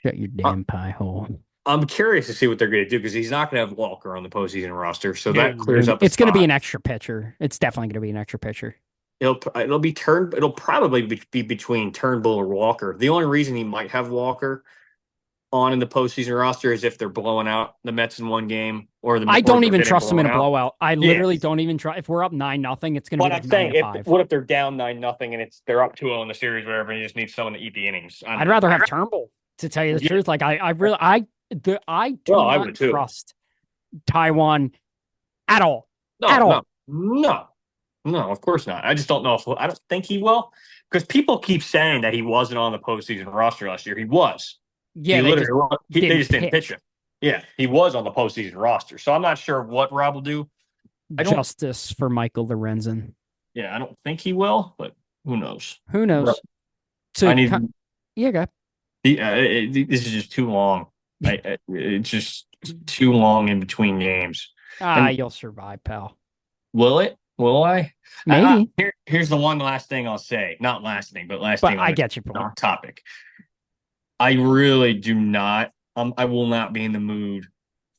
Shut your damn pie hole. I'm curious to see what they're going to do because he's not going to have Walker on the postseason roster, so that clears up. It's going to be an extra pitcher. It's definitely going to be an extra pitcher. It'll probably be between Turnbull or Walker. The only reason he might have Walker on in the postseason roster is if they're blowing out the Mets in one game, I don't even trust them in a blowout. I literally don't even try. If we're up 9-0, it's going to be. But I'm saying, what if they're down 9-0 and they're up 2-0 in the series, whatever, and you just need someone to eat the innings? I'd rather have Turnbull, to tell you the truth. Like I do not trust Taiwan at all. No, of course not. I just don't know I don't think he will, because people keep saying that he wasn't on the postseason roster last year. He was. Yeah, they just didn't pitch him. Yeah, he was on the postseason roster. So I'm not sure what Rob will do. Justice for Michael Lorenzen. Yeah, I don't think he will, but who knows? Who knows? Go. This is just too long. It's just too long in between games. You'll survive, pal. Will it? Will I? Maybe, Here's the one last thing I'll say. Not last thing, but last but thing I on the get your point. topic. I really do not. I will not be in the mood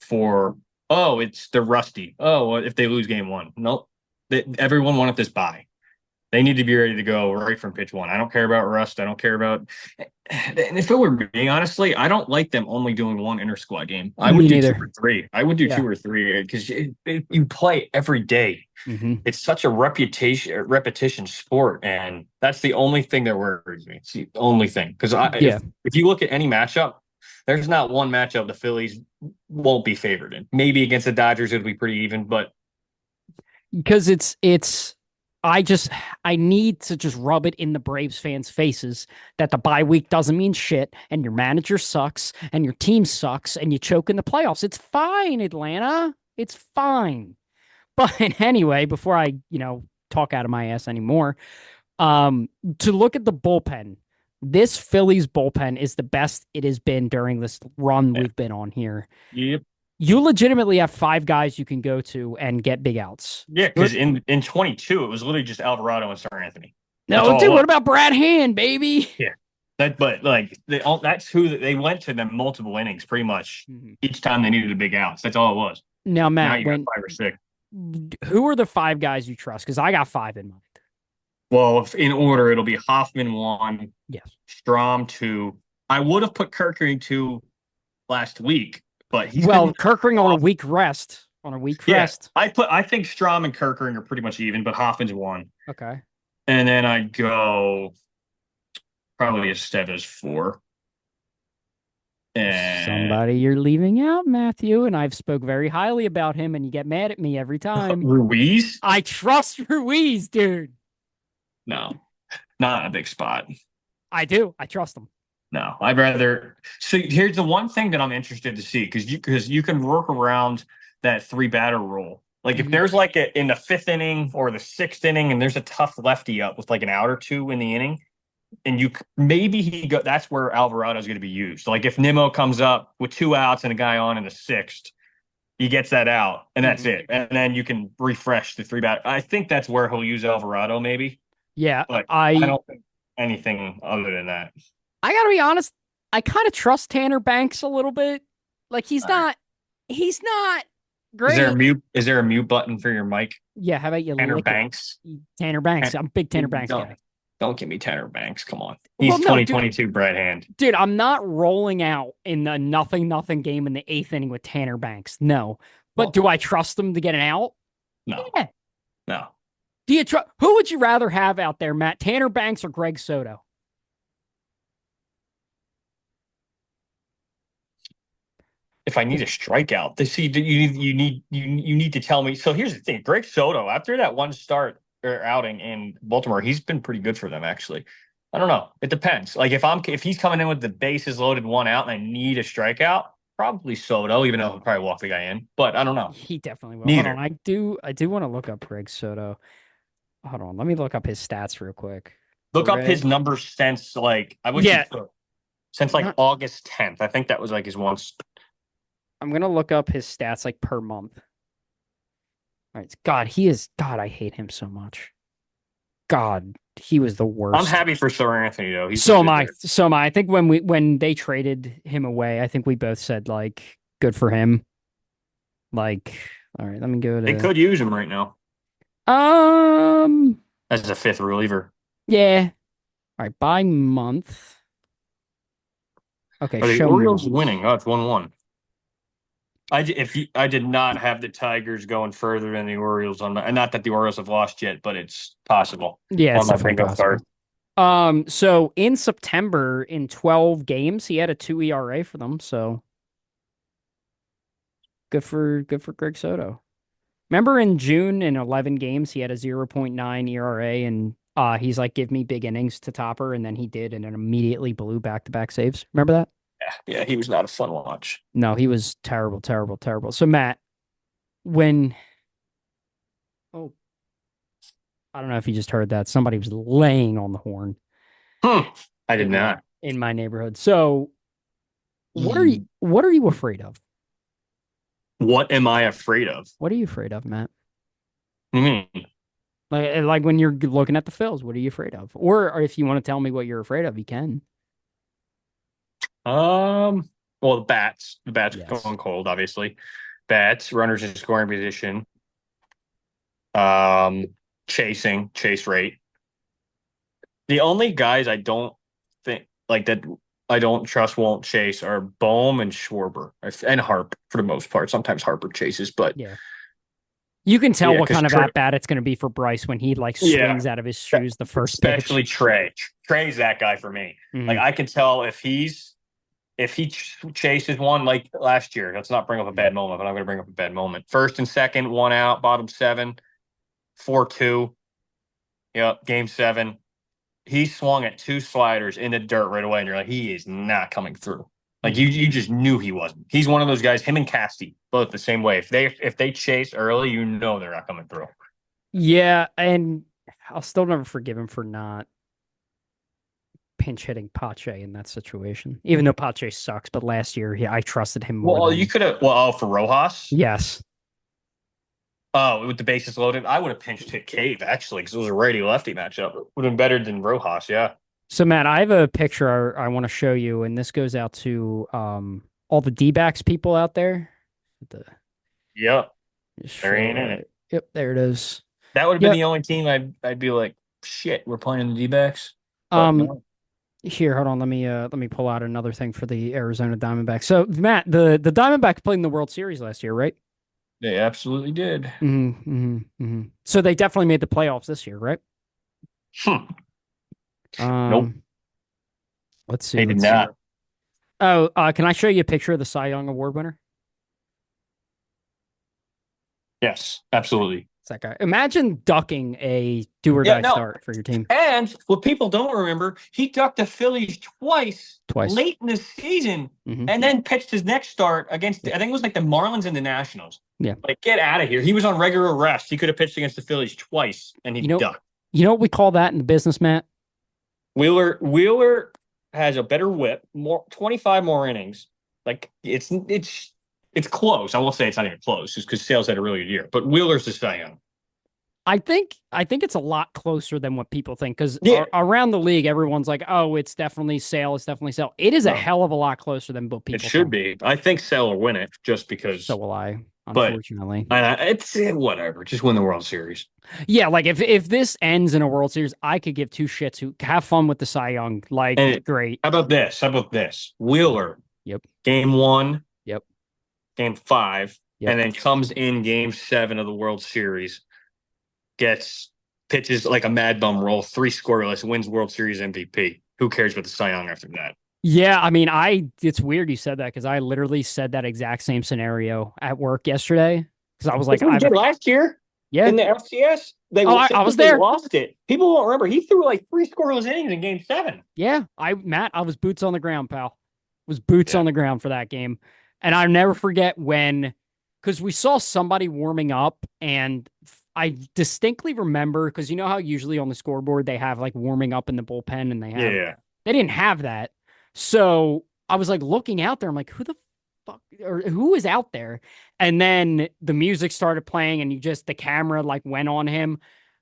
for. Oh, they're rusty. Oh, well, if they lose game one, nope. Everyone wanted this bye. They need to be ready to go right from pitch one. I don't care about rust. I don't care about. And if it were me, honestly, I don't like them only doing one inter squad game. I would Me do two neither. or three. I would do Yeah. two or three because you play every day. Hmm. It's such a repetition sport, and that's the only thing that worries me. It's the only thing because Yeah. if you look at any matchup, there's not one matchup the Phillies won't be favored in. Maybe against the Dodgers it'll be pretty even, but Because I just I need to just rub it in the Braves fans' faces that the bye week doesn't mean shit and your manager sucks and your team sucks and you choke in the playoffs. It's fine, Atlanta. It's fine. But anyway, before I, talk out of my ass anymore, um, to look at the bullpen, this Phillies bullpen is the best it has been during this run yeah, we've been on here. yep. You legitimately have five guys you can go to and get big outs. Yeah, because in 22 it was literally just Alvarado and Sir Anthony. That's No, all it dude, was. what about Brad Hand, baby? Yeah. But like that's who they went to them multiple innings pretty much Mhm. each time they needed a big outs. That's all it was. Now, Now Matt, you got five or six. who are the five guys you trust? Because I got five in mind. Well, if in order, it'll be Hoffman one, Yes. Strom two. I would have put Kerkering two last week, but he's Well, been Kirkring on a off. week rest. On a week Yeah, rest. I think Strom and Kerkering are pretty much even, but Hoffman's one. Okay. And then I'd go probably Estevez four. There's And somebody you're leaving out, Matthew, and I've spoke very highly about him, and you get mad at me every time. Ruiz? I trust Ruiz, dude. No, not a big spot. I do. I trust him. No, I'd rather. So here's the one thing that I'm interested to see because you can work around that three batter rule. Like if Mhm. there's like in the fifth inning or the sixth inning, and there's a tough lefty up with like an out or two in the inning, and maybe he go. That's where Alvarado's going to be used. Like if Nimmo comes up with two outs and a guy on in the sixth, he gets that out, and that's Mhm. it. And then you can refresh the three batter. I think that's where he'll use Alvarado, maybe, Yeah, but I I don't think anything other than that. I gotta be honest. I kind of trust Tanner Banks a little bit. Like All right. he's not Is there a great. mute? Is there a mute button for your mic? Yeah, how about you Tanner lick it, Banks. Tanner Banks? I'm a big Tanner Banks Don't guy. don't give me Tanner Banks. Come on, Well, he's no, dude, 2022 Brad Hand. I'm not rolling out in the nothing game in the eighth inning with Tanner Banks. No, but Well, do I trust him to get an out? no, Yeah. no. Do you trust? Who would you rather have out there, Matt? Tanner Banks or Greg Soto? If I need a strikeout, see you need to tell me. So here's the thing: Greg Soto, after that one start or outing in Baltimore, he's been pretty good for them actually. I don't know. It depends. Like if he's coming in with the bases loaded one out and I need a strikeout, probably Soto, even though he'll probably walk the guy in. But I don't know. He definitely will. Hold on, Neither. I do want to look up Greg Soto. Hold on, let me look up his stats real quick. Look up his Greg, numbers since like I wish you yeah, could. Since like not. August 10th. I think that was like his once. I'm gonna look up his stats like per month. All right, God, he is. God, I hate him so much. God, he was the I'm worst. happy for Sir Anthony though. He's been So am good I. there. So am I. I think when they traded him away, I think we both said like good for him. Like, all right, let me go They to could use him right now um as a fifth reliever. yeah. All right, by month. Okay, Are the show Orioles months. winning? Oh, it's 1-1. I did not have the Tigers going further than the Orioles on my, and not that the Orioles have lost yet, but it's possible Yeah, on it's my definitely bingo card. possible. So in September, in 12 games, he had a 2 ERA for them. So good for Greg Soto. Remember in June in 11 games, he had a 0.9 ERA and he's like, give me big innings to topper, and then he did, and then immediately blew back-to-back saves. Remember that? Yeah, he was not a fun watch. No, he was terrible, terrible, terrible. So Matt, when oh, I don't know if you just heard that. Somebody was laying on the horn I did in my not. in my neighborhood. So what are you afraid of? What am I afraid of? What are you afraid of, Matt? What do you mean? Like when you're looking at the Phils, what are you afraid of? Or if you want to tell me what you're afraid of, you can. Well, the bats Yes. going cold, obviously. Bats, runners in scoring position, chase rate. The only guys I don't think like that I don't trust won't chase are Bohm and Schwarber and Harp for the most part. Sometimes Harper chases, but Yeah. You can tell yeah, what because kind of at bat it's going to be for Bryce when he like yeah, swings out of his shoes the first especially pitch. Trey. Trey's that guy for me. Like Hmm. I can tell if he chases one like last year. Let's not bring up a Yeah. bad moment, but I'm going to bring up a bad moment. First and second, one out, bottom seven, 4-2. Yep, game seven. He swung at two sliders in the dirt right away, and you're like, he is not coming through. Like Hmm. you just knew he wasn't. He's one of those guys. Him and Casty both the same way. If they chase early, you know they're not coming through. Yeah, and I'll still never forgive him for not pinch hitting Pache in that situation. Even though Pache sucks, but last year I trusted him more Well, you than could have. Well, for Rojas. yes. Oh, with the bases loaded, I would have pinched hit Cave actually because it was a righty lefty matchup. Would have been better than Rojas. Yeah. So Matt, I have a picture I want to show you, and this goes out to all the D-backs people out there. The Yep. just There show ain't in it. yep, there it is. That would have been Yep. the only team I'd be like, shit, we're playing the D-backs. But Um no, Here, hold on, let me pull out another thing for the Arizona Diamondbacks. So Matt, the Diamondbacks played in the World Series last year, right? they absolutely did. So they definitely made the playoffs this year, right? Hmm. Nope, Um, let's see, they did let's see. not. Oh, can I show you a picture of the Cy Young Award winner? Yes, absolutely. It's that guy. Imagine ducking a do or Yeah, die no. start for your team And what people don't remember, he ducked the Phillies twice twice. late in the season Hmm. and then pitched his next start against, Yep. I think it was like the Marlins and the Nationals. Yeah. Like, get out of here. He was on regular rest. He could have pitched against the Phillies twice and he You know, ducked. you know what we call that in the business, Matt? Wheeler has a better whip, more 25 more innings. Like it's close. I will say it's not even close, just because Sale's had a really good year. But Wheeler's the Cy Young. I think it's a lot closer than what people think because Yeah. around the league, everyone's like, "Oh, it's definitely Sale. It's definitely Sale." It is a No, hell of a lot closer than what it people should think. be. I think Sale will win it just So because. will I, But unfortunately. it's whatever. Just win the World Series. Yeah, like if this ends in a World Series, I could give two shits. Who have fun with the Cy Young? Like, And great. how about this? How about this? Yeah. Wheeler, Yep. game one, Yep. game five, Yep. and then comes in game seven of the World Series, gets pitches like a mad bum roll, three scoreless, wins World Series MVP. Who cares about the Cy Young after that? Yeah, I mean, it's weird you said that because I literally said that exact same scenario at work yesterday. Because I was like, That's what he did last year yeah. in the FCS. They Oh, I was since they there. lost it. People won't remember. He threw like three scoreless innings in game seven. Yeah, Matt, I was boots on the ground, pal. Was boots Yeah. on the ground for that game. And I'll never forget when, because we saw somebody warming up, and I distinctly remember, because you know how usually on the scoreboard they have like warming up in the bullpen and Yeah. they didn't have that. So I was like looking out there. I'm like, who the fuck or who is out there? And then the music started playing and the camera like went on him.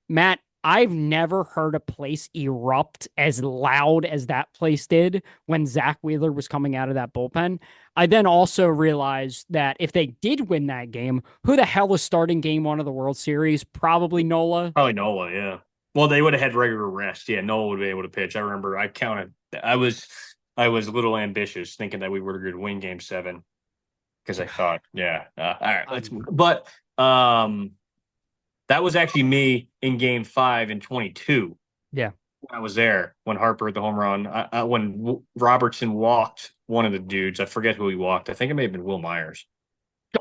Matt, I've never heard a place erupt as loud as that place did when Zach Wheeler was coming out of that bullpen. I then also realized that if they did win that game, who the hell is starting game one of the World Series? Probably Nola. Probably Nola, yeah. Well, they would have had regular rest. Yeah, Nola would be able to pitch. I remember I counted. I was a little ambitious thinking that we were going to win game seven because I thought, yeah, all right, let's move. But that was actually me in game five in 22. Yeah. I was there when Harper hit the home run. When Robertson walked one of the dudes, I forget who he walked. I think it may have been Will Myers.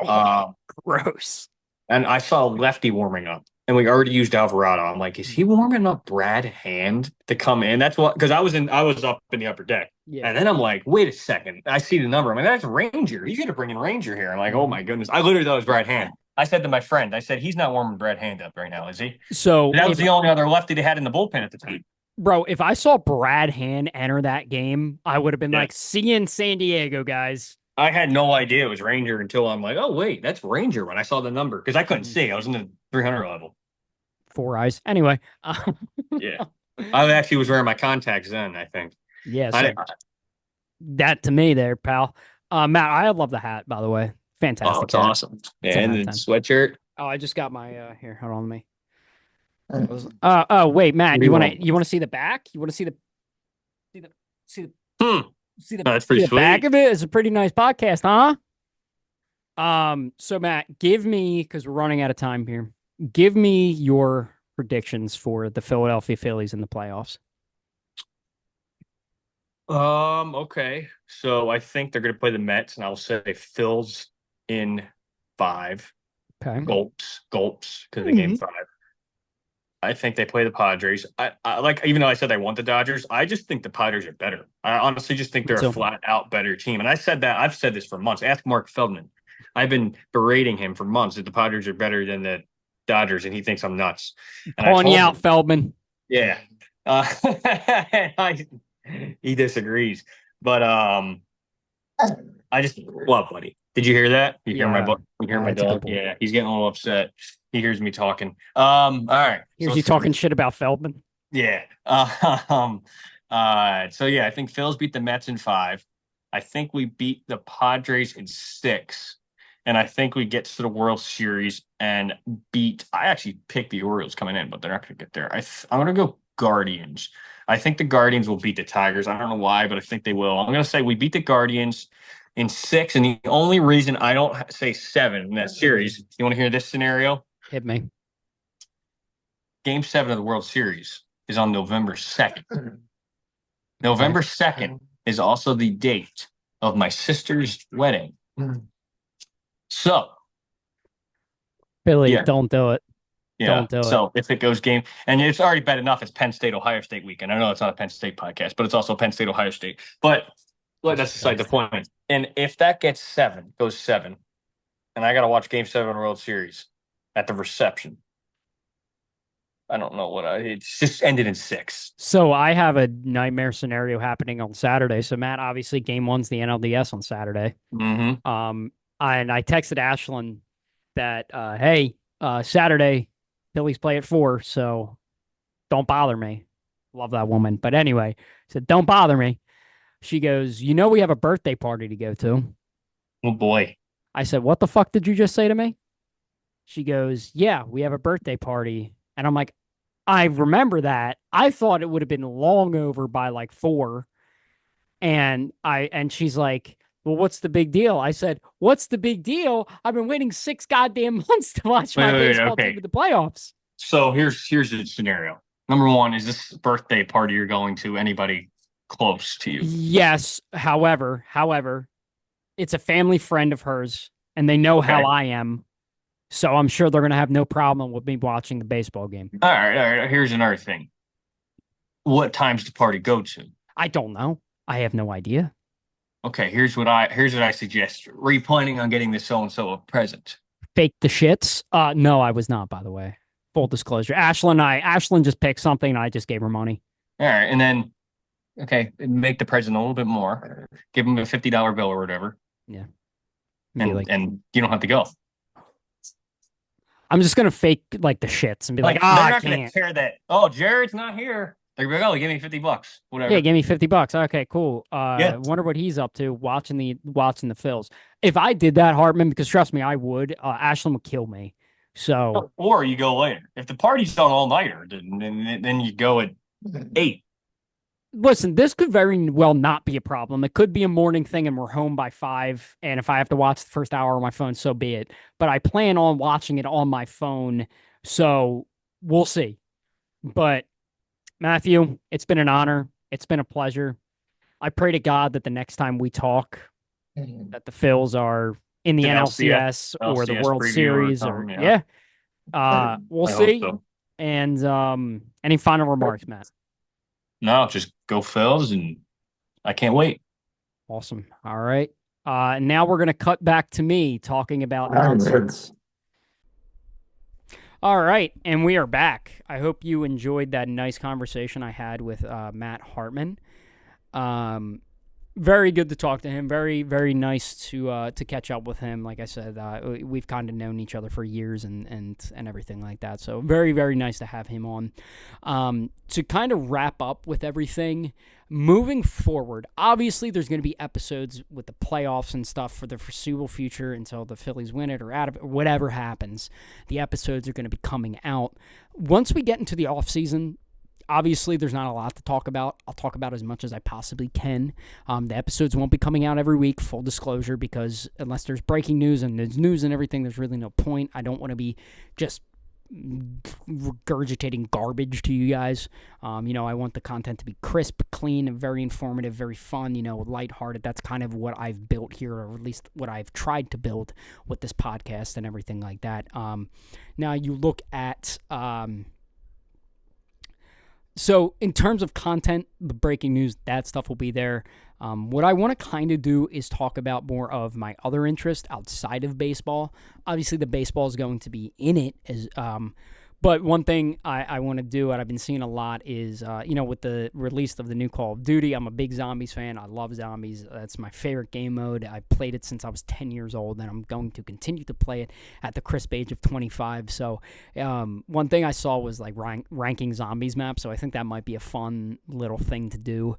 Oh, gross. And I saw lefty warming up, and we already used Alvarado. I'm like, is he warming up Brad Hand to come in? That's what, because I was up in the upper deck, Yeah. and then I'm like, wait a second, I see the number. I'm like, that's Ranger. He's gonna bring in Ranger here. I'm like, oh my goodness, I literally thought it was Brad Hand. I said to my friend, I said, he's not warming Brad Hand up right now, is he? So That was the only other lefty they had in the bullpen at the time. bro, if I saw Brad Hand enter that game, I would have been Yeah. like, see you in San Diego, guys. I had no idea it was Ranger until I'm like, oh wait, that's Ranger when I saw the number because I couldn't see. I was in the 300 level. 4 eyes. Anyway. Yeah. I actually was wearing my contacts then, I think. Yeah, I so didn't, that to me there, pal. Matt, I love the hat, by the way. oh, Fantastic it's hat. awesome. Yeah, 10 and out of the 10. sweatshirt. Oh, I just got my here. Hold on me. Oh wait, Matt, What do you wanna see the back? You wanna see the see the Hmm. see No, that's see pretty the back sweet. of it? It's a pretty nice podcast, huh? So Matt, give me, because we're running out of time here. Give me your predictions for the Philadelphia Phillies in the playoffs. Okay. So I think they're gonna play the Mets, and I'll say Phil's in 5. Okay. Gulps, because the game Mhm. 5. I think they play the Padres. I like, even though I said I want the Dodgers, I just think the Padres are better. I honestly just think Me they're a too. flat out better team. And I've said this for months. Ask Mark Feldman. I've been berating him for months that the Padres are better than the Dodgers, and he thinks I'm nuts. And I Calling you told out, him, Feldman. yeah. Uh, he disagrees. But I just love buddy. Did you hear that? You hear Yeah, you hear my it's a good dog? boy. Yeah, he's getting a little upset. He hears me talking. All right. So Here's you talking shit about Feldman. yeah. So yeah, I think Phil's beat the Mets in 5. I think we beat the Padres in 6. And I think we get to the World Series and I actually picked the Orioles coming in, but they're not going to get there. I'm going to go Guardians. I think the Guardians will beat the Tigers. I don't know why, but I think they will. I'm going to say we beat the Guardians in 6. And the only reason I don't say 7 in that series, you want to hear this scenario? Hit me. Game 7 of the World Series is on November 2nd. November 2nd is also the date of my sister's wedding. So, Billy, yeah. don't do it. Yeah. Don't do it. So if it goes game, and it's already bad enough, it's Penn State, Ohio State weekend. I know it's not a Penn State podcast, but it's also Penn State, Ohio State. But that's beside the point. And if that goes 7, and I got to watch game 7 of the World Series at the reception, I don't know it's just ended in 6. So I have a nightmare scenario happening on Saturday. So Matt, obviously game 1's the NLDS on Saturday. Mm-hmm. And I texted Ashlyn that, hey, Saturday, Phillies play at 4, so don't bother me. Love that woman. But anyway, I said, don't bother me. She goes, we have a birthday party to go to. Oh, boy. I said, what the fuck did you just say to me? She goes, yeah, we have a birthday party. And I'm like, I remember that. I thought it would have been long over by like 4. And she's like, well, what's the big deal? I said, what's the big deal? I've been waiting 6 goddamn months to watch my baseball team in the playoffs. So here's the scenario. Number 1, is this birthday party you're going to anybody close to you? Yes. However, it's a family friend of hers, and they know how I am. So I'm sure they're going to have no problem with me watching the baseball game. All right. Here's another thing. What time's the party go to? I don't know. I have no idea. Okay, here's what I suggest. Were you planning on getting this so-and-so a present? Fake the shits? No, I was not, by the way. Full disclosure. Ashlyn just picked something, and I just gave her money. All right, and then, make the present a little bit more. Give them a $50 bill or whatever. Yeah. And you don't have to go. I'm just going to fake, like, the shits and be like, they're not going to care that, oh, Jared's not here. They're going to go, give me $50. Whatever. Yeah, give me $50. Okay, cool. I wonder what he's up to watching the Phils. If I did that, Hartman, because trust me, I would, Ashlyn would kill me. So, or you go later. If the party's on all nighter, then you go at 8. Listen, this could very well not be a problem. It could be a morning thing, and we're home by 5. And if I have to watch the first hour on my phone, so be it. But I plan on watching it on my phone, so we'll see. But Matthew, it's been an honor. It's been a pleasure. I pray to God that the next time we talk, that the Phils are in the NLCS or the World Series, or we'll see. So. And any final remarks, Matt? No, just go Phils, and I can't wait. Awesome. All right. Now we're gonna cut back to me talking about nonsense. All right, and we are back. I hope you enjoyed that nice conversation I had with Matt Hartman. very good to talk to him. Very, very nice to catch up with him. Like I said, we've kind of known each other for years and everything like that. So very, very nice to have him on. To kind of wrap up with everything, moving forward, obviously there's going to be episodes with the playoffs and stuff for the foreseeable future until the Phillies win it or out of it, or whatever happens. The episodes are going to be coming out. Once we get into the offseason, obviously, there's not a lot to talk about. I'll talk about as much as I possibly can. The episodes won't be coming out every week, full disclosure, because unless there's breaking news and there's news and everything, there's really no point. I don't want to be just regurgitating garbage to you guys. I want the content to be crisp, clean, and very informative, very fun, lighthearted. That's kind of what I've built here, or at least what I've tried to build with this podcast and everything like that. Now, you look at... So in terms of content, the breaking news, that stuff will be there. What I want to kind of do is talk about more of my other interest outside of baseball. Obviously, the baseball is going to be in it, but one thing I want to do, and I've been seeing a lot, is, with the release of the new Call of Duty, I'm a big Zombies fan. I love Zombies. That's my favorite game mode. I played it since I was 10 years old, and I'm going to continue to play it at the crisp age of 25. So one thing I saw was like ranking Zombies maps, so I think that might be a fun little thing to do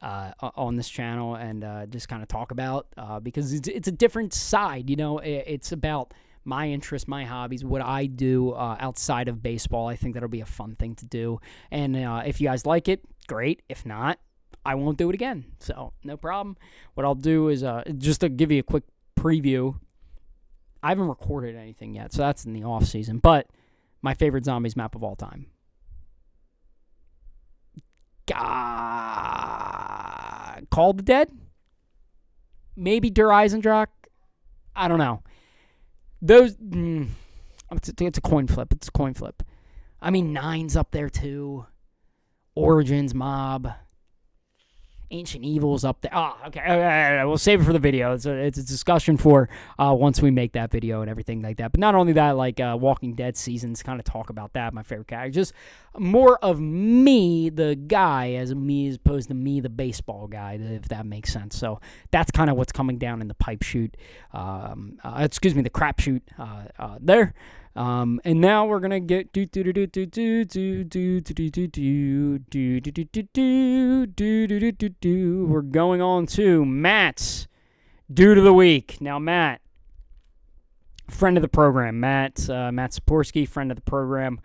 on this channel and just kind of talk about because it's a different side. It's about my interests, my hobbies, what I do outside of baseball. I think that'll be a fun thing to do. And if you guys like it, great. If not, I won't do it again. So no problem. What I'll do is just to give you a quick preview. I haven't recorded anything yet, so that's in the off season. But my favorite Zombies map of all time. Call of the Dead? Maybe Der Eisendrache? I don't know. Those, it's a coin flip. It's a coin flip. I mean, 9's up there too. Origins, Mob, Ancient Evil's up there. Oh, okay. We'll save it for the video. It's a discussion for once we make that video and everything like that. But not only that, like Walking Dead seasons, kind of talk about that. My favorite character, just more of me, the guy, as opposed to me, the baseball guy, if that makes sense. So that's kind of what's coming down in the pipe shoot. The crap shoot there. And now we're gonna get we're going on to Matt's Dude of the Week. Now, Matt, friend of the program, Matt Saporsky, friend of the program.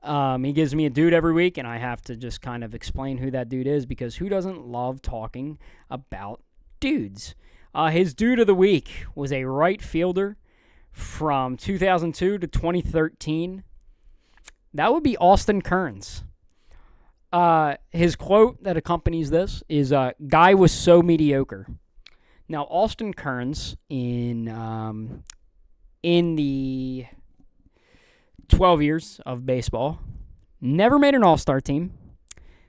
He gives me a dude every week, and I have to just kind of explain who that dude is because who doesn't love talking about dudes? His Dude of the Week was a right fielder from 2002 to 2013. That would be Austin Kearns. His quote that accompanies this is, "Guy was so mediocre." Now, Austin Kearns, in the 12 years of baseball, never made an all-star team,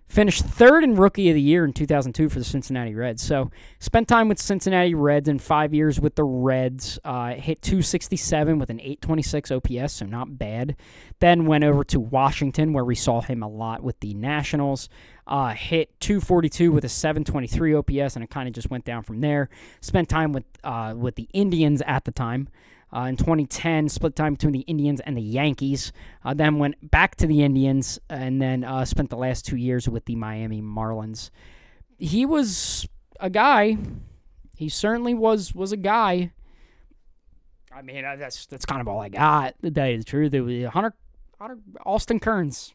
finished third in Rookie of the Year in 2002 for the Cincinnati Reds. So, spent time with Cincinnati Reds and 5 years with the Reds. Hit .267 with an .826 OPS, so not bad. Then went over to Washington, where we saw him a lot with the Nationals. Hit .242 with a .723 OPS, and it kind of just went down from there. Spent time with the Indians at the time. In 2010, split time between the Indians and the Yankees. Then went back to the Indians, and then spent the last 2 years with the Miami Marlins. He was a guy. He certainly was a guy. I mean, that's kind of all I got. To tell you the truth, it was Hunter Austin Kearns.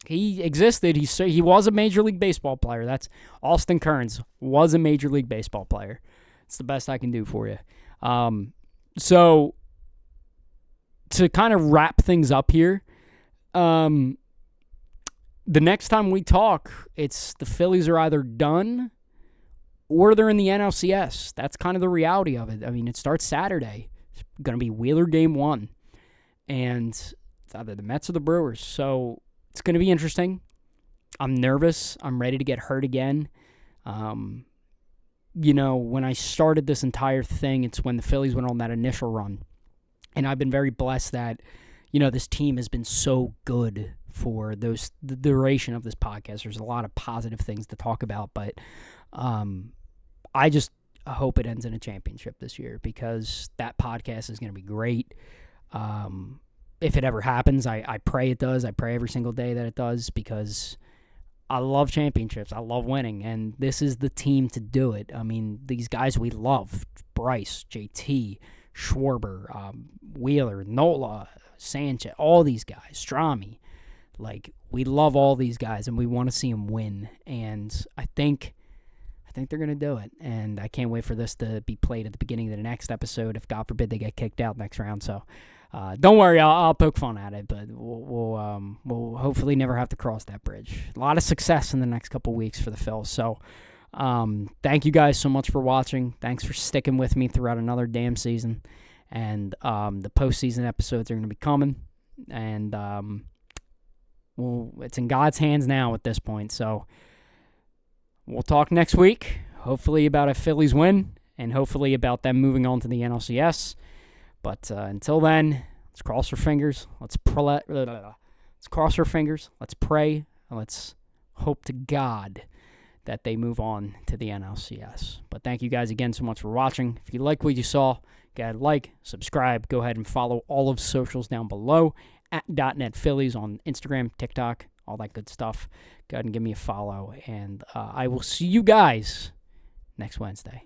He existed. He was a Major League Baseball player. That's Austin Kearns was a Major League Baseball player. It's the best I can do for you. So, to kind of wrap things up here, the next time we talk, it's the Phillies are either done or they're in the NLCS. That's kind of the reality of it. I mean, it starts Saturday. It's going to be Wheeler Game 1. And it's either the Mets or the Brewers. So, it's going to be interesting. I'm nervous. I'm ready to get hurt again. When I started this entire thing, it's when the Phillies went on that initial run. And I've been very blessed that, this team has been so good for the duration of this podcast. There's a lot of positive things to talk about, but I just hope it ends in a championship this year, because that podcast is going to be great. If it ever happens, I pray it does. I pray every single day that it does, because I love championships. I love winning, and this is the team to do it. I mean, these guys we love, Bryce, JT, Schwarber, Wheeler, Nola, Sanchez, all these guys, Strami. Like, we love all these guys, and we want to see them win. And I think they're going to do it. And I can't wait for this to be played at the beginning of the next episode, if God forbid they get kicked out next round. So don't worry, I'll poke fun at it, but we'll hopefully never have to cross that bridge. A lot of success in the next couple weeks for the Phils. So thank you guys so much for watching. Thanks for sticking with me throughout another damn season. And the postseason episodes are going to be coming. And it's in God's hands now at this point. So we'll talk next week, hopefully about a Phillies win, and hopefully about them moving on to the NLCS. But until then, let's cross our fingers. Let's cross our fingers. Let's pray. And let's hope to God that they move on to the NLCS. But thank you guys again so much for watching. If you like what you saw, go ahead, like, subscribe. Go ahead and follow all of socials down below at .NETPhillies on Instagram, TikTok, all that good stuff. Go ahead and give me a follow. And I will see you guys next Wednesday.